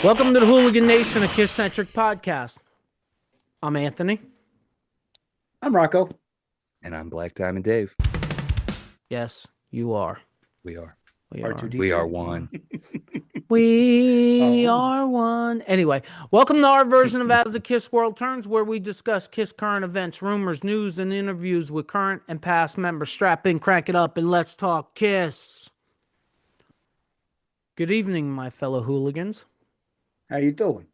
Welcome to the Hooligan Nation, a KISS-Centric podcast. I'm Anthony. I'm Rocco. And I'm Black Diamond Dave. Yes, you are. We are. R2D2. We are one. We are one. Anyway, welcome to our version of As the KISS World Turns, where we discuss KISS current events, rumors, news, and interviews with current and past members. Strap in, crank it up, and let's talk KISS. Good evening, my fellow hooligans. How you doing?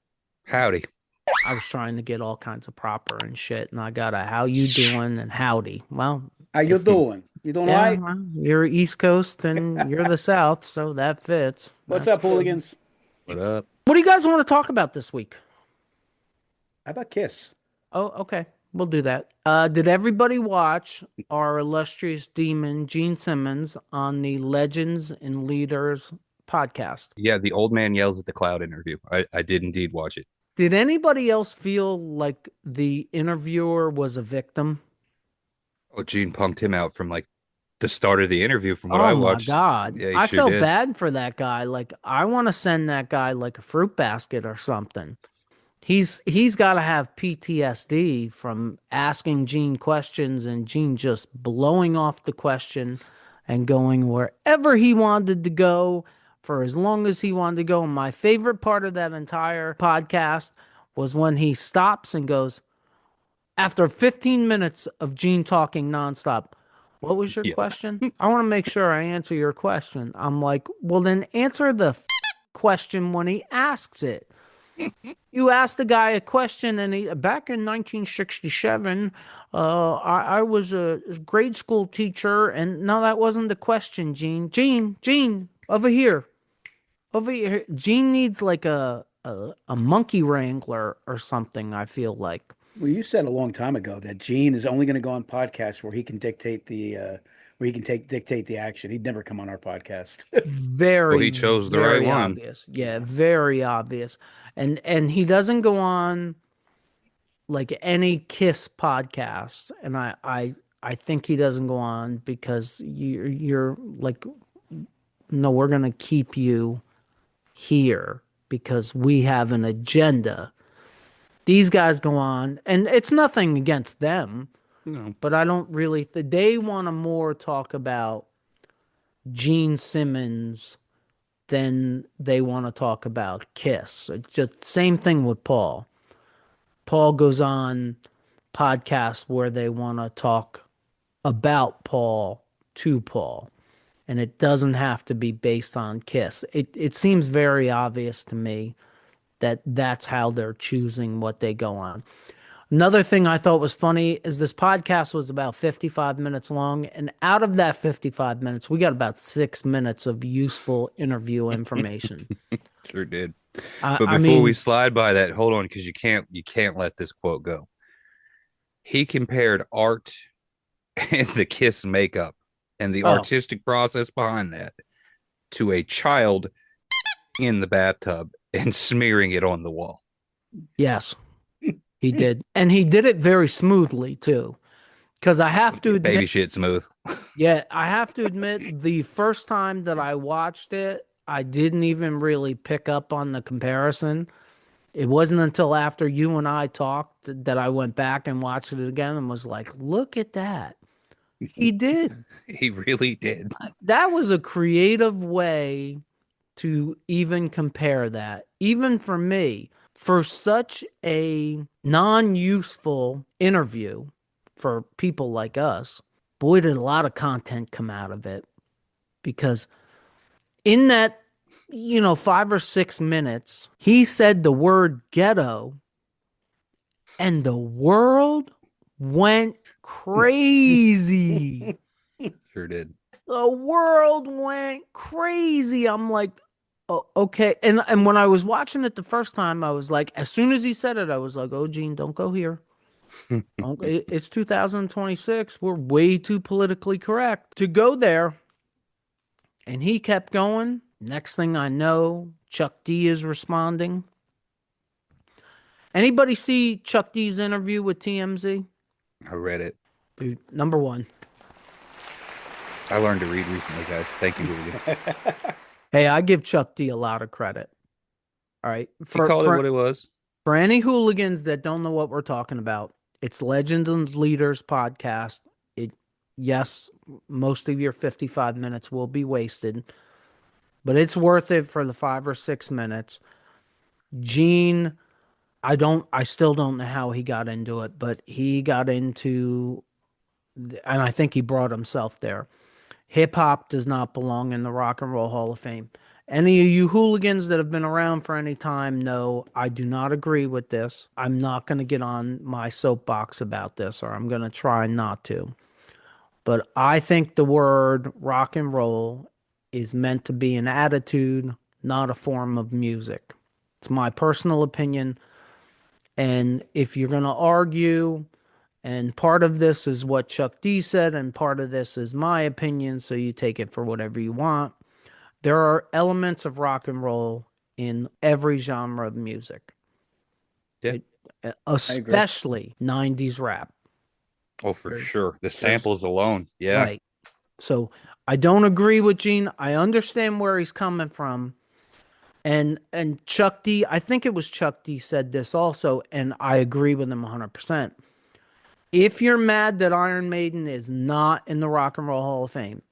Howdy. I was trying to get all kinds of proper and shit, and I got a how you doing and howdy. Well, How you doing? You doing all yeah, right? well, you're East Coast and you're the South, so that fits. What's That's up, hooligans? What up? What do you guys want to talk about this week? How about KISS? Oh, okay. We'll do that. Did everybody watch our illustrious demon, Gene Simmons, on the Legends and Leaders podcast? Yeah, the old man yells at the cloud interview. I did indeed watch it. Did anybody else feel like the interviewer was a victim? Oh, Gene punked him out from like the start of the interview from what I watched. Oh my God. Yeah, I sure felt did. bad for that guy. Like, I want to send that guy like a fruit basket or something. He's got to have PTSD from asking Gene questions and Gene just blowing off the question and going wherever he wanted to go for as long as he wanted to go. And my favorite part of that entire podcast was when he stops and goes, after 15 minutes of Gene talking nonstop, what was your question? I want to make sure I answer your question. I'm like, well, then answer the question when he asks it. You asked the guy a question, and back in 1967, I was a grade school teacher, and no, that wasn't the question, Gene. Gene, over here. Gene needs like a monkey wrangler or something, I feel like. Well, you said a long time ago that Gene is only going to go on podcasts where he can dictate the dictate the action. He'd never come on our podcast. Very, Well, he chose the right one. Obvious. Yeah, very obvious. And he doesn't go on like any KISS podcast, and I think he doesn't go on because you're like, no, we're gonna keep you here because we have an agenda. These guys go on, and it's nothing against them, No. but I don't really. They want to more talk about Gene Simmons than they want to talk about KISS. It's just same thing with Paul. Paul goes on podcasts where they want to talk about Paul to Paul, and it doesn't have to be based on KISS. It seems very obvious to me that that's how they're choosing what they go on. Another thing I thought was funny is this podcast was about 55 minutes long, and out of that 55 minutes, we got about 6 minutes of useful interview information. Sure did. I But before mean, we slide by that, hold on, because you can't let this quote go. He compared art and the KISS makeup and the artistic process behind that to a child in the bathtub and smearing it on the wall. yes, he did. And he did it very smoothly, too. Because I have to admit, Baby shit smooth. yeah, I have to admit, the first time that I watched it, I didn't even really pick up on the comparison. It wasn't until after you and I talked that I went back and watched it again and was like, look at that. He did. He really did. That was a creative way to even compare that, even for me, for such a non-useful interview for people like us. Boy, did a lot of content come out of it, because in that, 5 or 6 minutes, he said the word ghetto and the world went crazy. Sure did. The world went crazy. I'm like, oh, okay. And when I was watching it the first time, I was like, as soon as he said it, I was like, oh, Gene, don't go here. It's 2026. We're way too politically correct to go there. And he kept going. Next thing I know, Chuck D is responding. Anybody see Chuck D's interview with TMZ? I read it. Dude, number one. I learned to read recently, guys. Thank you, Hooligan. Hey, I give Chuck D a lot of credit. All right. He called it what it was. For any hooligans that don't know what we're talking about, it's Legend and Leaders podcast. It yes, most of your 55 minutes will be wasted, but it's worth it for the 5 or 6 minutes. Gene, I still don't know how he got into it, but he got into, and I think he brought himself there. Hip hop does not belong in the Rock and Roll Hall of Fame. Any of you hooligans that have been around for any time know I do not agree with this. I'm not going to get on my soapbox about this, or I'm going to try not to. But I think the word rock and roll is meant to be an attitude, not a form of music. It's my personal opinion. And if you're going to argue, and part of this is what Chuck D said, and part of this is my opinion, so you take it for whatever you want. There are elements of rock and roll in every genre of music. Yeah. Especially 90s rap. Oh, for sure. The samples alone. Yeah. Right. So I don't agree with Gene. I understand where he's coming from. And Chuck D, I think it was Chuck D said this also, and I agree with him 100%. If you're mad that Iron Maiden is not in the Rock and Roll Hall of Fame,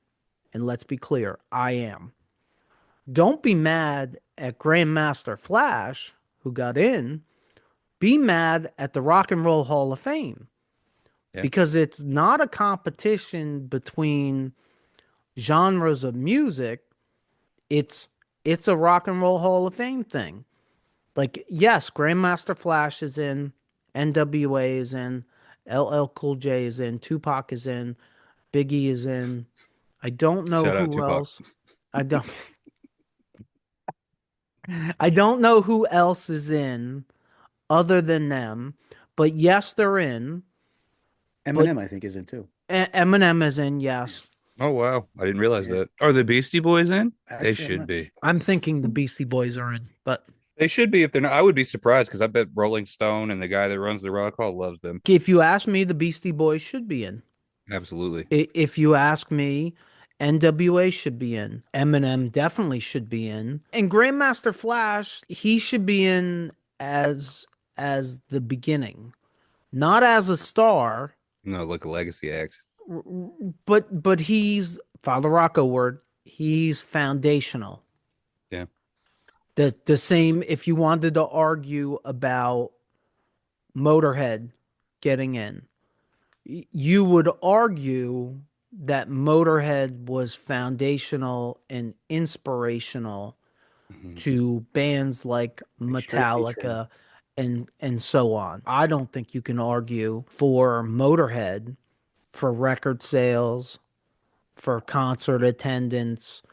and let's be clear, I am. Don't be mad at Grandmaster Flash, who got in. Be mad at the Rock and Roll Hall of Fame. Yeah. Because it's not a competition between genres of music. It's a Rock and Roll Hall of Fame thing. Like, yes, Grandmaster Flash is in, NWA is in, LL Cool J is in, Tupac is in, Biggie is in. I don't know who else. I don't know who else is in other than them. But yes, they're in. Eminem, I think, is in too. Eminem is in, yes. Oh, wow. I didn't realize that. Are the Beastie Boys in? Actually, they should be. I'm thinking the Beastie Boys are in, but they should be if they're not. I would be surprised because I bet Rolling Stone and the guy that runs the Rock Hall loves them. If you ask me, the Beastie Boys should be in. Absolutely. If you ask me, NWA should be in. Eminem definitely should be in. And Grandmaster Flash, he should be in as the beginning, not as a star. No, like a legacy act. But he's Father Rocco word. He's foundational. Yeah. The same if you wanted to argue about Motorhead getting in, you would argue that Motorhead was foundational and inspirational to bands like Metallica and so on. I don't think you can argue for Motorhead for record sales, for concert attendance,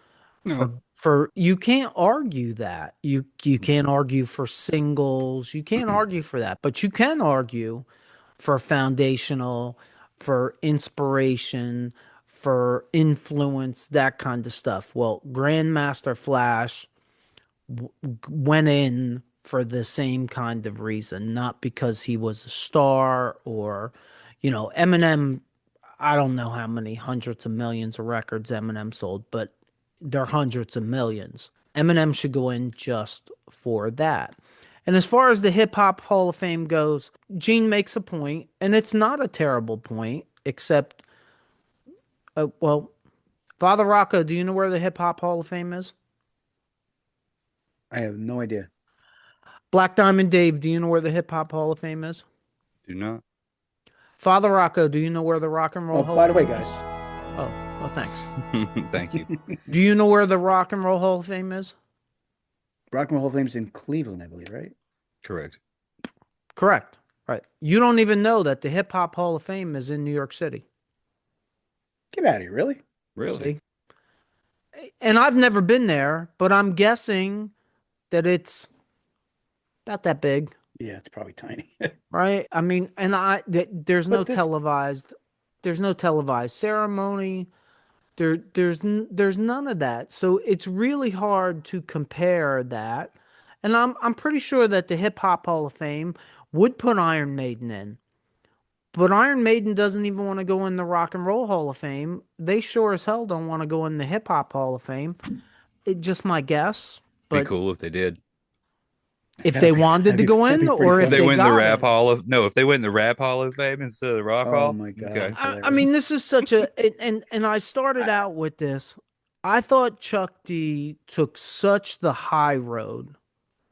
for you can't argue that. You can't argue for singles, you can't argue for that, but you can argue for foundational, for inspiration, for influence, that kind of stuff. Well, Grandmaster Flash went in for the same kind of reason, not because he was a star or, Eminem. I don't know how many hundreds of millions of records Eminem sold, but they're hundreds of millions. Eminem should go in just for that. And as far as the Hip Hop Hall of Fame goes, Gene makes a point, and it's not a terrible point, except, Father Rocco, do you know where the Hip Hop Hall of Fame is? I have no idea. Black Diamond Dave, do you know where the Hip Hop Hall of Fame is? Do not. Father Rocco, do you know where the Rock and Roll Hall of Fame is? By the way, guys. Oh, thanks. Thank you. Do you know where the Rock and Roll Hall of Fame is? Rock and Roll Hall of Fame is in Cleveland, I believe, right? Correct. Right. You don't even know that the Hip Hop Hall of Fame is in New York City. Get out of here, really? Really? See? And I've never been there, but I'm guessing that it's about that big. Yeah, it's probably tiny. Right? I mean, and there's no televised ceremony. There's none of that. So it's really hard to compare that. And I'm pretty sure that the Hip Hop Hall of Fame would put Iron Maiden in. But Iron Maiden doesn't even want to go in the Rock and Roll Hall of Fame. They sure as hell don't want to go in the Hip Hop Hall of Fame. It's just my guess. But be cool if they did. If they wanted to go in, or If if they they win the got Rap in. Hall of if they win the Rap Hall of Fame instead of the Rock Oh Hall. my God. Okay. That's I hilarious. mean, this is such a and I started out with this. I thought Chuck D took such the high road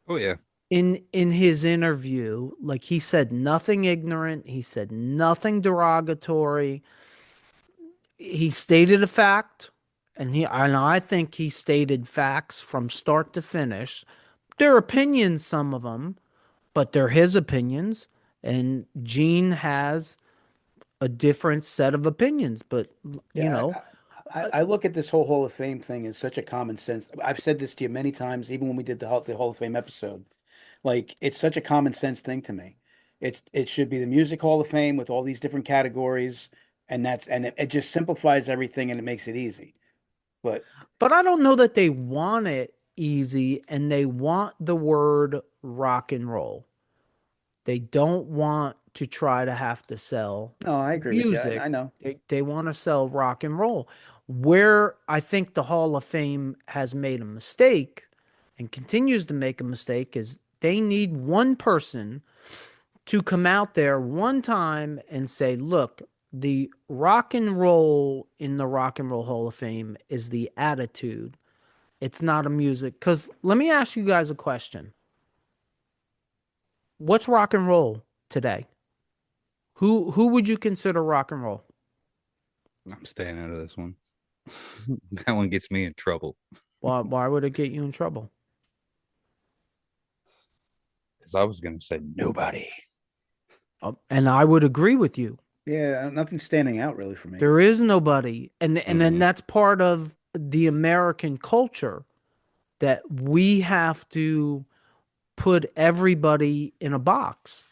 Oh yeah. in his interview. Like he said nothing ignorant, he said nothing derogatory. He stated a fact, and I think he stated facts from start to finish. They're opinions, some of them, but they're his opinions, and Gene has a different set of opinions. But you Yeah, know, I look at this whole Hall of Fame thing as such a common sense. I've said this to you many times, even when we did the Hall of Fame episode. Like it's such a common sense thing to me. It should be the Music Hall of Fame with all these different categories, and it just simplifies everything and it makes it easy. But but I don't know that they want it easy, and they want the word rock and roll. They don't want to try to have to sell no, I agree with you. I music. know. They want to sell rock and roll. Where I think the Hall of Fame has made a mistake and continues to make a mistake is they need one person to come out there one time and say, look, the rock and roll in the Rock and Roll Hall of Fame is the attitude. It's not a music. Because let me ask you guys a question. What's rock and roll today? Who would you consider rock and roll? I'm staying out of this one. That one gets me in trouble. Why would it get you in trouble? Because I was gonna say nobody. And I would agree with you. Yeah, nothing's standing out really for me. There is nobody. And then Mhm. that's part of the American culture that we have to put everybody in a box.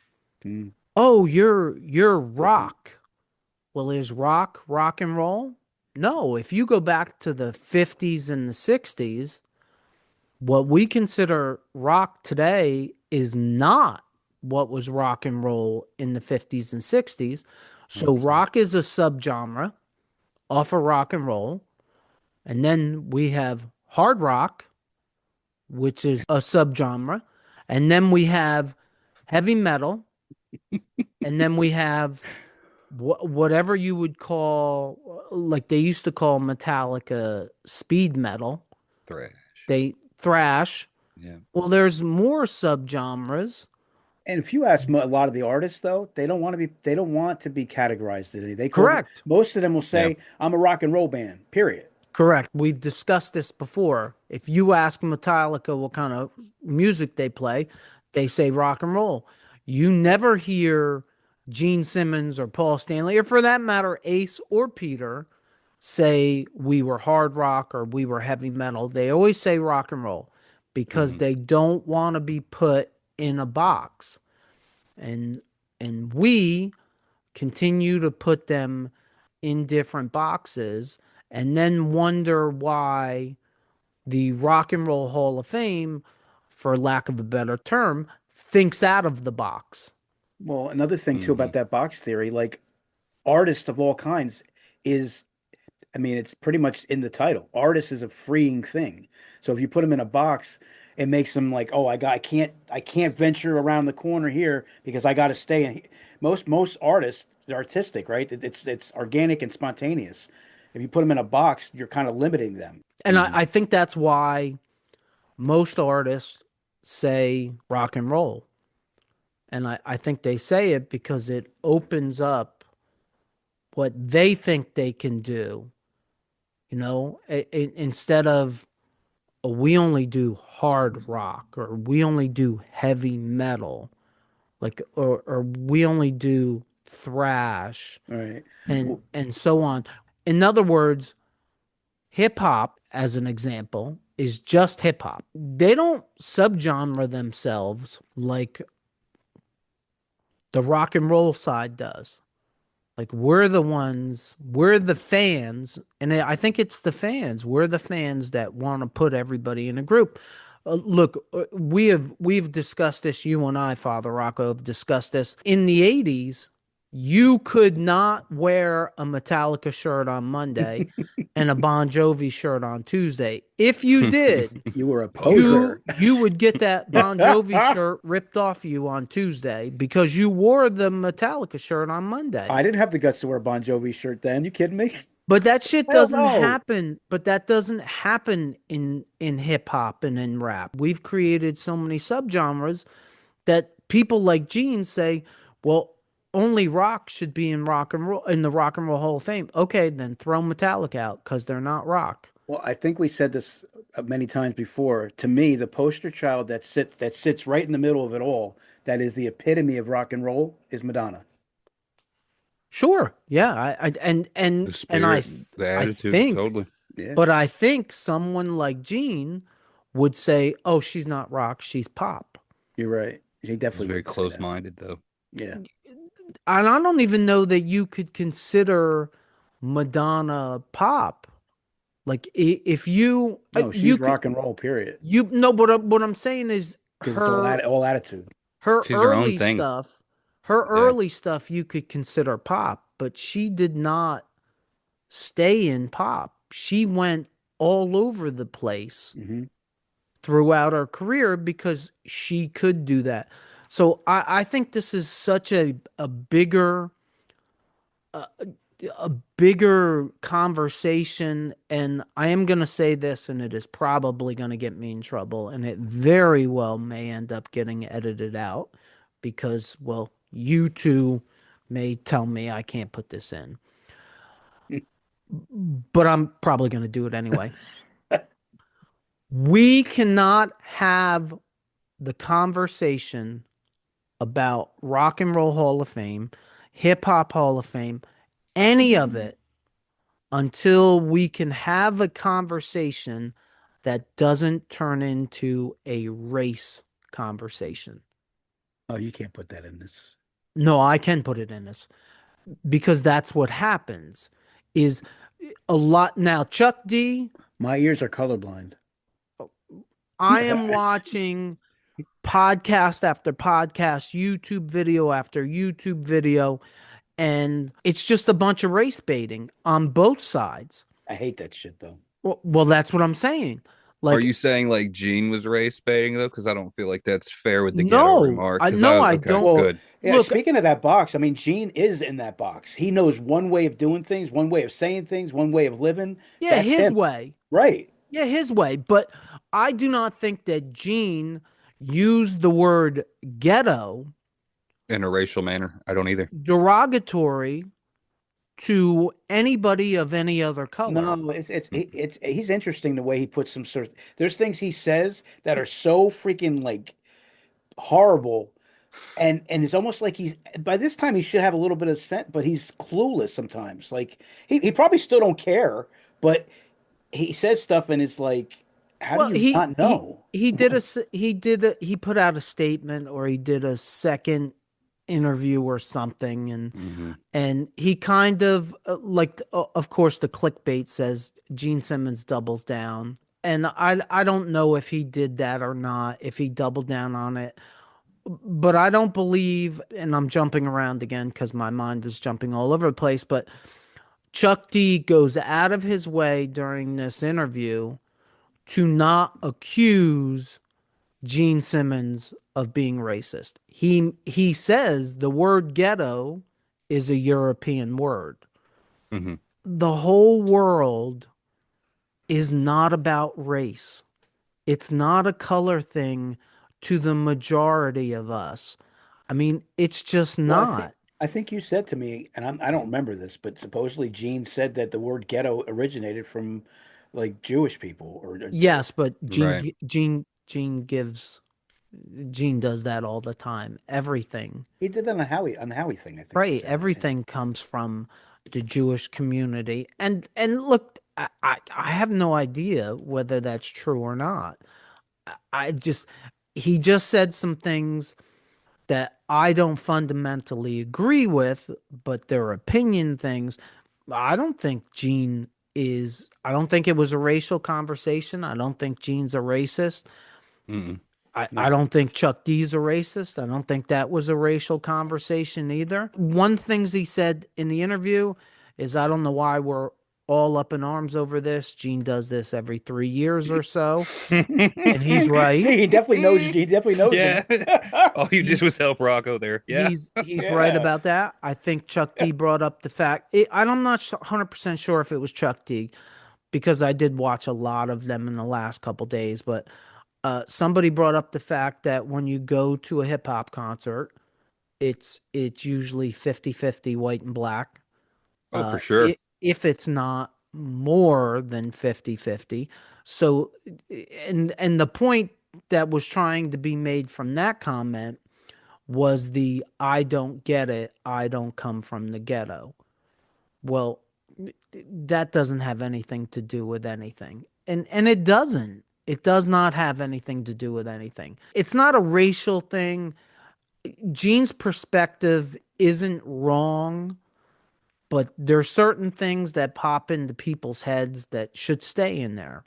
Mm. Oh, you're rock. Well, is rock and roll? No, if you go back to the 50s and the 60s, what we consider rock today is not what was rock and roll in the 50s and 60s. So 100%. rock is a subgenre off of rock and roll. And then we have hard rock, which is a subgenre. And then we have heavy metal. And then we have whatever you would call, like they used to call Metallica speed metal. Thrash. They thrash. Yeah. Well, there's more subgenres. And if you ask a lot of the artists, though, they don't want to be categorized as any. Correct. Most of them will say, Yeah. "I'm a rock and roll band." Period. Correct. We've discussed this before. If you ask Metallica what kind of music they play, they say rock and roll. You never hear Gene Simmons or Paul Stanley, or for that matter, Ace or Peter, say we were hard rock or we were heavy metal. They always say rock and roll because Mhm. they don't want to be put in a box. And we continue to put them in different boxes and then wonder why the Rock and Roll Hall of Fame, for lack of a better term, thinks out of the box. Well, another thing too about Mhm. that box theory, like artists of all kinds is, I mean, it's pretty much in the title. Artist is a freeing thing. So if you put them in a box, it makes them like, oh, I can't venture around the corner here because I got to stay in. Most artists are artistic, right? It's organic and spontaneous. If you put them in a box, you're kind of limiting them. And I think that's why most artists say rock and roll. And I think they say it because it opens up what they think they can do, instead of we only do hard rock or we only do heavy metal, like or we only do thrash All right. and Well, and so on. In other words, hip hop, as an example, is just hip hop. They don't subgenre themselves like the rock and roll side does. Like we're the fans, and I think it's the fans. We're the fans that want to put everybody in a group. Look, we've discussed this. You and I, Father Rocco, have discussed this. In the '80s, you could not wear a Metallica shirt on Monday and a Bon Jovi shirt on Tuesday. If you did, You were a poser. you would get that Bon Jovi shirt ripped off you on Tuesday because you wore the Metallica shirt on Monday. I didn't have the guts to wear a Bon Jovi shirt then. You kidding me? But that shit Hell doesn't no. happen. But that doesn't happen in hip hop and in rap. We've created so many subgenres that people like Gene say, well, only rock should be in rock and roll in the Rock and Roll Hall of Fame. Okay, then throw Metallica out because they're not rock. Well, I think we said this many times before. To me, the poster child that sits right in the middle of it all, that is the epitome of rock and roll, is Madonna. Sure, yeah, The and spirit, the I attitude, think, totally. Yeah, but I think someone like Gene would say, "Oh, she's not rock, she's pop." you're right. He He's definitely very would say that. close-minded, though. Yeah. And I don't even know that you could consider Madonna pop. Like if you No, you she's could rock and roll, period. you no, but what I'm saying is Because it's all attitude. her She's her own early thing. stuff, her Yeah. early stuff you could consider pop, but she did not stay in pop. She went all over the place Hmm. throughout her career because she could do that. So I think this is such a bigger a bigger conversation, and I am going to say this, and it is probably going to get me in trouble, and it very well may end up getting edited out because, well, you two may tell me I can't put this in, but I'm probably going to do it anyway. We cannot have the conversation about Rock and Roll Hall of Fame, Hip Hop Hall of Fame, any of it until we can have a conversation that doesn't turn into a race conversation. Oh, you can't put that in this. No, I can put it in this because that's what happens is a lot. Now, Chuck D, My ears are colorblind. I am watching podcast after podcast, YouTube video after YouTube video, and it's just a bunch of race baiting on both sides. I hate that shit though. Well, that's what I'm saying. Are Like, you saying like Gene was race baiting though? Because I don't feel like that's fair with the ghetto no, remark. I 'Cause no, I okay, don't. Well, good. yeah, Look, speaking of that box, I mean, Gene is in that box. He knows one way of doing things, one way of saying things, one way of living. yeah, That's his him. way. Right. Yeah, his way. But I do not think that Gene used the word ghetto In a racial manner, I don't either. derogatory to anybody of any other color. No, it's he's interesting the way he puts some sort of there's things he says that are so freaking like horrible and it's almost like he's by this time he should have a little bit of sense, but he's clueless sometimes. Like he probably still don't care, but he says stuff and it's like, how Well, do you not know? he put out a statement or he did a second interview or something, Hmm. and he kind of of course the clickbait says Gene Simmons doubles down, and I don't know if he did that or not, if he doubled down on it, but I don't believe, and I'm jumping around again because my mind is jumping all over the place, but Chuck D goes out of his way during this interview to not accuse Gene Simmons of being racist. He says the word ghetto is a European word. Hmm. The whole world is not about race. It's not a color thing to the majority of us. I mean, it's just Well, not. I think you said to me, and I don't remember this, but supposedly Gene said that the word ghetto originated from like Jewish people or Yes, but Right. Gene does that all the time. Everything. he did that on the Howie thing, I think he Right. said. Everything comes from the Jewish community. And look, I have no idea whether that's true or not. I just he just said some things that I don't fundamentally agree with, but they're opinion things. I don't think it was a racial conversation. I don't think Gene's a racist. Mm-mm. I No. don't think Chuck D's a racist. I don't think that was a racial conversation either. One things he said in the interview is I don't know why we're all up in arms over this. Gene does this every 3 years or so, and he's right. See, he definitely knows. He definitely knows Yeah. him. All you did was help Rocco there. Yeah. He's right about that. I think Chuck D brought up the fact. I'm not 100% sure if it was Chuck D, because I did watch a lot of them in the last couple days, but somebody brought up the fact that when you go to a hip hop concert, it's usually 50-50 white and black. Oh, for sure. If it's not more than 50-50. So, and the point that was trying to be made from that comment was the I don't get it, I don't come from the ghetto. Well, that doesn't have anything to do with anything. And it doesn't. It does not have anything to do with anything. It's not a racial thing. Gene's perspective isn't wrong, but there's certain things that pop into people's heads that should stay in there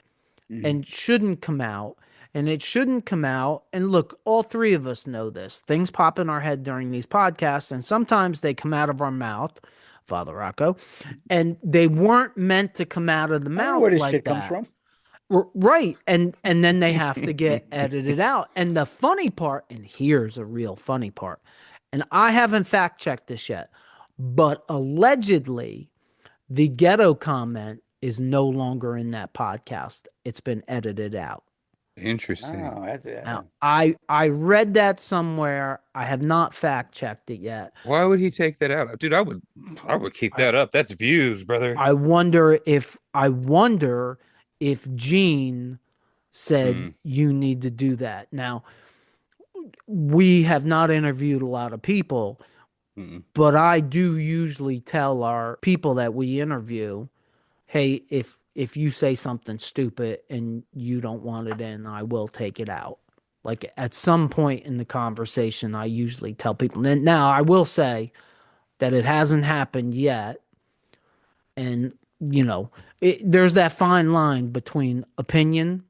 and shouldn't come out. And it shouldn't come out. And look, all three of us know this. Things pop in our head during these podcasts, and sometimes they come out of our mouth, Father Rocco, and they weren't meant to come out of the mouth where this like shit that. comes from. Right. And then they have to get edited out. And the funny part, and here's a real funny part, and I haven't fact checked this yet, but allegedly the ghetto comment is no longer in that podcast. It's been edited out. Interesting. Now, I read that somewhere. I have not fact checked it yet. Why would he take that out? Dude, I would keep that up. That's views, brother. I wonder if Gene said you need to do that. Now, we have not interviewed a lot of people, but I do usually tell our people that we interview, hey, if you say something stupid and you don't want it in, I will take it out. Like at some point in the conversation, I usually tell people. Now, I will say that it hasn't happened yet. And, there's that fine line between opinion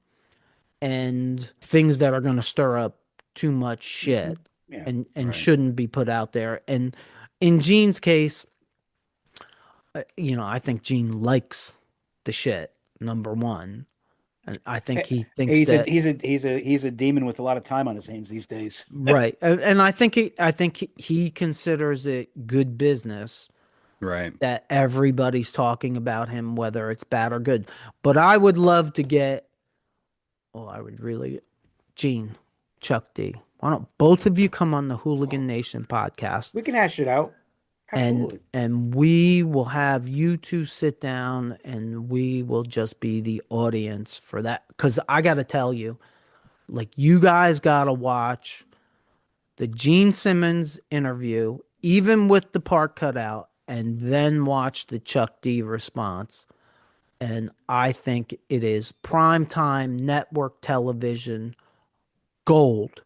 and things that are going to stir up too much shit and shouldn't be put out there. And in Gene's case, I think Gene likes the shit, number one. And I think he thinks he's a demon with a lot of time on his hands these days. Right. And I think he considers it good business. Right. That everybody's talking about him, whether it's bad or good. But I would love to get, Gene, Chuck D, why don't both of you come on the Hooligan Nation podcast? We can hash it out. Absolutely. And we will have you two sit down and we will just be the audience for that. Because I got to tell you, like, you guys got to watch the Gene Simmons interview, even with the part cut out, and then watch the Chuck D response. And I think it is primetime network television gold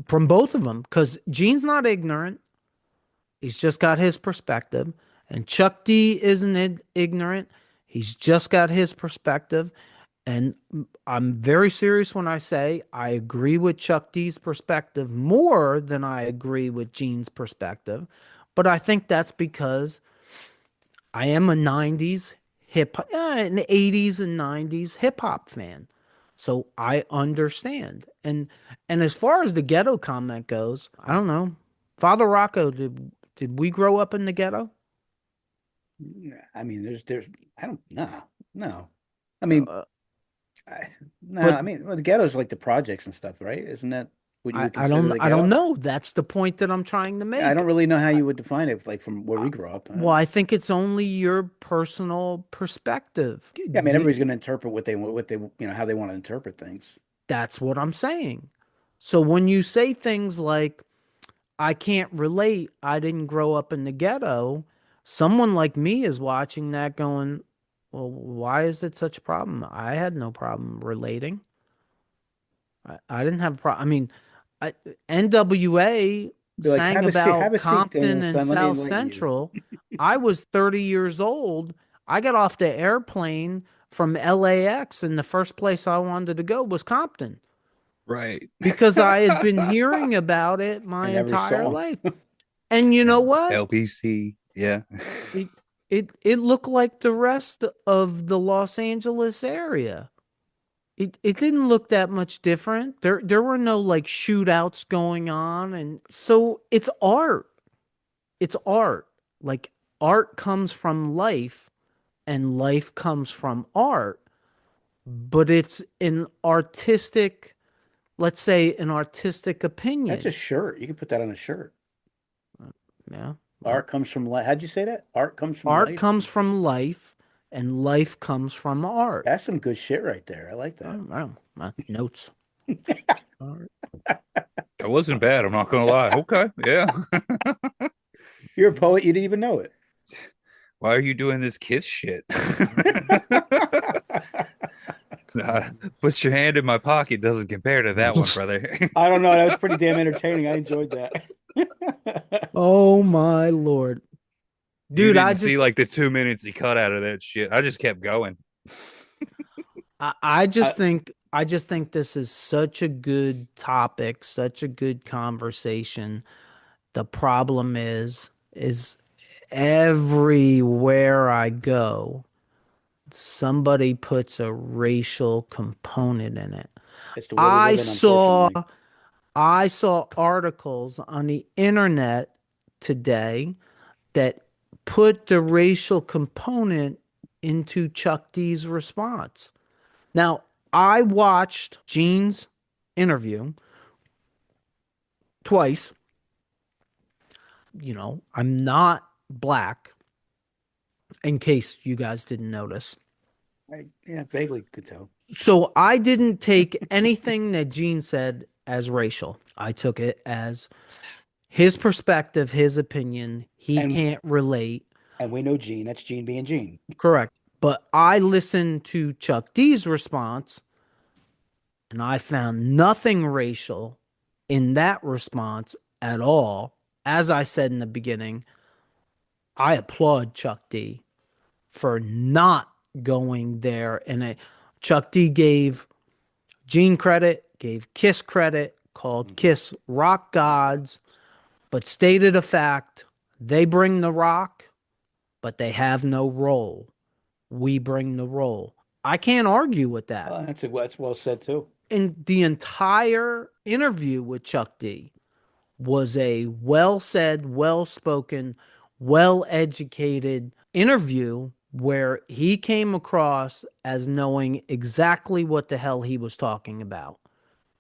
from both of them, because Gene's not ignorant. He's just got his perspective. And Chuck D isn't ignorant. He's just got his perspective. And I'm very serious when I say I agree with Chuck D's perspective more than I agree with Gene's perspective. But I think that's because I am a 90s an 80s and 90s hip hop fan. So I understand. And as far as the ghetto comment goes, I don't know. Father Rocco, did we grow up in the ghetto? I mean, I don't no. I mean, the ghetto's like the projects and stuff, right? Isn't that what you would consider the ghetto? I don't know. That's the point that I'm trying to make. I don't really know how you would define it, like from where we grew up. I think it's only your personal perspective. Yeah, I mean, everybody's going to interpret what they how they want to interpret things. That's what I'm saying. So when you say things like, I can't relate, I didn't grow up in the ghetto, someone like me is watching that going, well, why is it such a problem? I had no problem relating. I didn't have a problem. I mean, NWA sang about Compton and South Central. I was 30 years old. I got off the airplane from LAX, and the first place I wanted to go was Compton. Right. Because I had been hearing about it my entire life. And you know what? LPC. Yeah. It looked like the rest of the Los Angeles area. It didn't look that much different. There were no like shootouts going on, and so it's art. It's art. Like art comes from life and life comes from art, but it's an artistic, let's say an artistic That's a opinion. shirt. You can put that on a shirt. Yeah. Well, Art comes from life. How'd you say that? Art comes from art life. comes from life and life comes from art. That's some good shit right there. I like that. Notes. Art. That wasn't bad. I'm not gonna lie. Okay, yeah. You're a poet. You didn't even know it. Why are you doing this kiss shit? Nah, put your hand in my pocket doesn't compare to that one, brother. I don't know. That was pretty damn entertaining. I enjoyed that. Oh my Lord. You Dude, didn't see like the 2 minutes he cut out of that shit. I just kept going. I I, just think this is such a good topic, such a good conversation. The problem is everywhere I go, somebody puts a racial component in it. it's the world we I live in, saw unfortunately. I saw articles on the internet today that put the racial component into Chuck D's response. Now, I watched Gene's interview twice. You know, I'm not black, in case you guys didn't notice. Yeah, vaguely could tell. So I didn't take anything that Gene said as racial. I took it as his perspective, his opinion. He And can't relate. and we know Gene. That's Gene being Gene. Correct. But I listened to Chuck D's response and I found nothing racial in that response at all. As I said in the beginning, I applaud Chuck D for not going there. Chuck D gave Gene credit, gave Kiss credit, called Kiss rock gods, but stated a fact: they bring the rock, but they have no role. We bring the role. I can't argue with that. That's well said too. And the entire interview with Chuck D was a well said, well spoken, well educated interview where he came across as knowing exactly what the hell he was talking about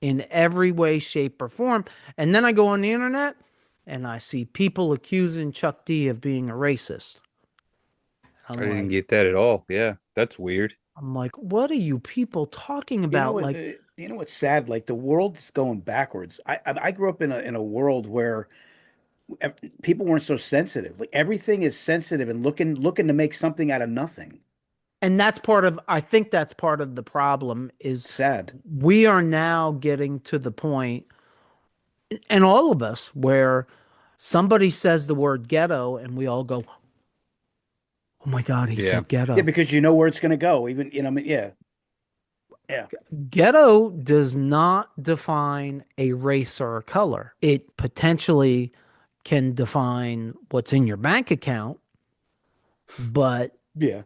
in every way, shape, or form. And then I go on the internet and I see people accusing Chuck D of being a racist. I I'm didn't like, get that at all. Yeah, that's weird. what are you people talking You know about? what? Like, You know what's sad? Like the world's going backwards. I grew up in a world where people weren't so sensitive. Like everything is sensitive and looking to make something out of nothing. and I think that's part of the problem is Sad. we are now getting to the point, and all of us, where somebody says the word ghetto and we all go, oh my God, he Yeah. said Yeah, ghetto. because you know where it's going to go. Even I mean, yeah, yeah, Ghetto does not define a race or a color. It potentially can define what's in your bank account, but yeah.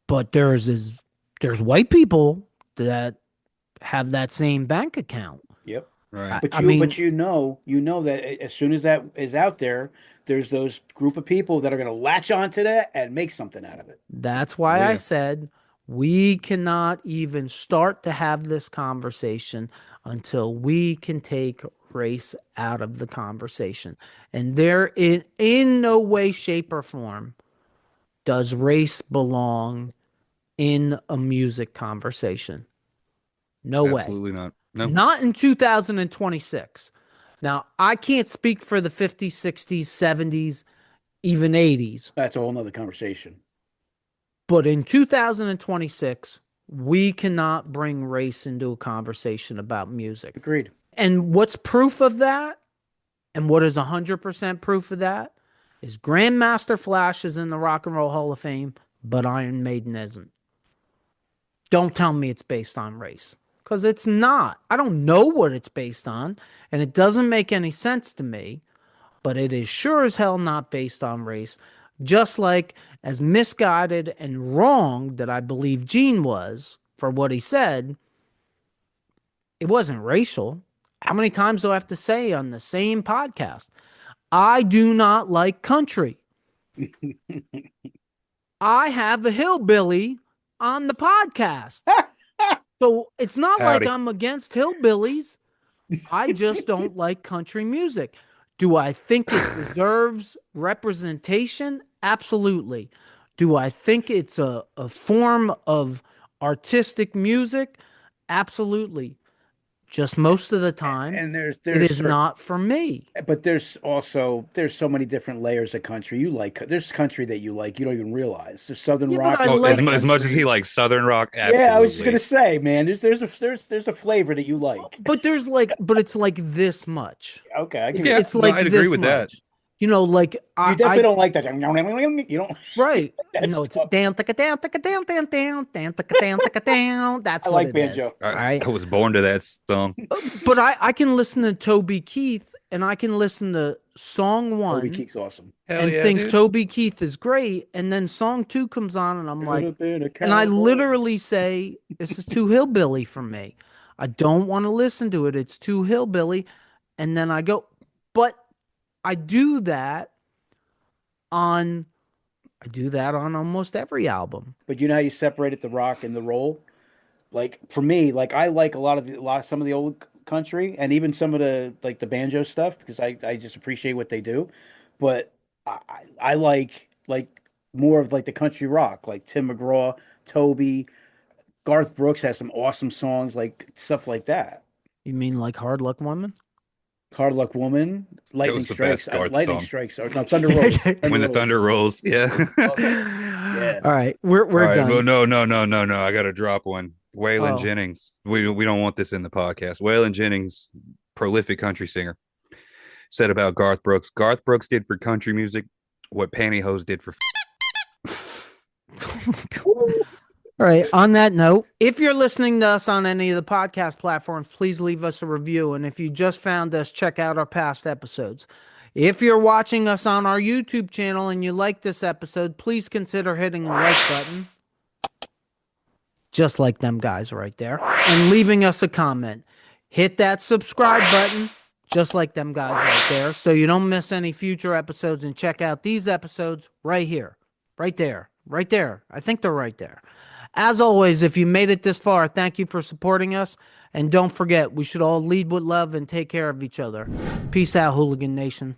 but there's white people that have that same bank account. Yep. Right. I mean, But you know that as soon as that is out there, there's those group of people that are going to latch onto that and make something out of it. that's Oh why I yeah. said we cannot even start to have this conversation until we can take race out of the conversation. And there in no way, shape, or form does race belong in a music conversation. No way. Absolutely not. No. Not in 2026. Now, I can't speak for the 50s, 60s, 70s, even 80s, That's a whole nother conversation. but in 2026, we cannot bring race into a conversation about music. Agreed. And what's proof of that? And what is 100% proof of that? Is Grandmaster Flash is in the Rock and Roll Hall of Fame, but Iron Maiden isn't. Don't tell me it's based on race, because it's not. I don't know what it's based on, and it doesn't make any sense to me, but it is sure as hell not based on race. Just like as misguided and wrong that I believe Gene was for what he said, it wasn't racial. How many times do I have to say on the same podcast? I do not like country. I have a hillbilly on the podcast. So it's not like Howdy. I'm against hillbillies. I just don't like country music. Do I think it deserves representation? Absolutely. Do I think it's a form of artistic music? Absolutely. Just most of the time, And it there's is certain, not for me. but there's so many different layers of country you like. There's country that you like you don't even realize. There's Southern Yeah, but rock. I There's Oh, like- as much as country. he likes Southern rock, Yeah, I was just absolutely. gonna say, man. There's a flavor that you like. But but it's like this much. Okay, I can. Yeah, It's no, like I'd agree this with that. much. You know, like You definitely don't like that. You don't. right. You That's know, it's tough. down, ticka down, ticka down, down, down, down, ticka down, ticka down. That's I what like it banjo. is. Right. I was born to that song. But I can listen to Toby Keith and I can listen to song one Toby Keith's awesome. Hell and yeah, think dude. Toby Keith is great. And then song two comes on and I'm like, and I literally say, this is too hillbilly for me. I don't want to listen to it. It's too hillbilly. And then I go, but I do that on almost every album. But you know how you separated the rock and the roll? Like for me, like I like some of the old country and even some of the like the banjo stuff because I just appreciate what they do. But I like more of like the country rock, like Tim McGraw, Toby, Garth Brooks has some awesome songs, like stuff like that. You mean like Hard Luck Woman? Hard Luck Woman, Lightning was the Strikes, best Garth Lightning song. Strikes, or no, Thunder Rolls. When the Rolls. thunder rolls, yeah. Yeah. All right, we're All right, done. well, no. I got to drop one. Waylon Oh. Jennings. We don't want this in the podcast. Waylon Jennings, prolific country singer, said about Garth Brooks. Garth Brooks did for country music what pantyhose did for. All right. On that note, if you're listening to us on any of the podcast platforms, please leave us a review. And if you just found us, check out our past episodes. If you're watching us on our YouTube channel and you like this episode, please consider hitting the like button, just like them guys right there, and leaving us a comment. Hit that subscribe button, just like them guys right there, so you don't miss any future episodes, and check out these episodes right here, right there, right there. I think they're right there. As always, if you made it this far, thank you for supporting us. And don't forget, we should all lead with love and take care of each other. Peace out, Hooligan Nation.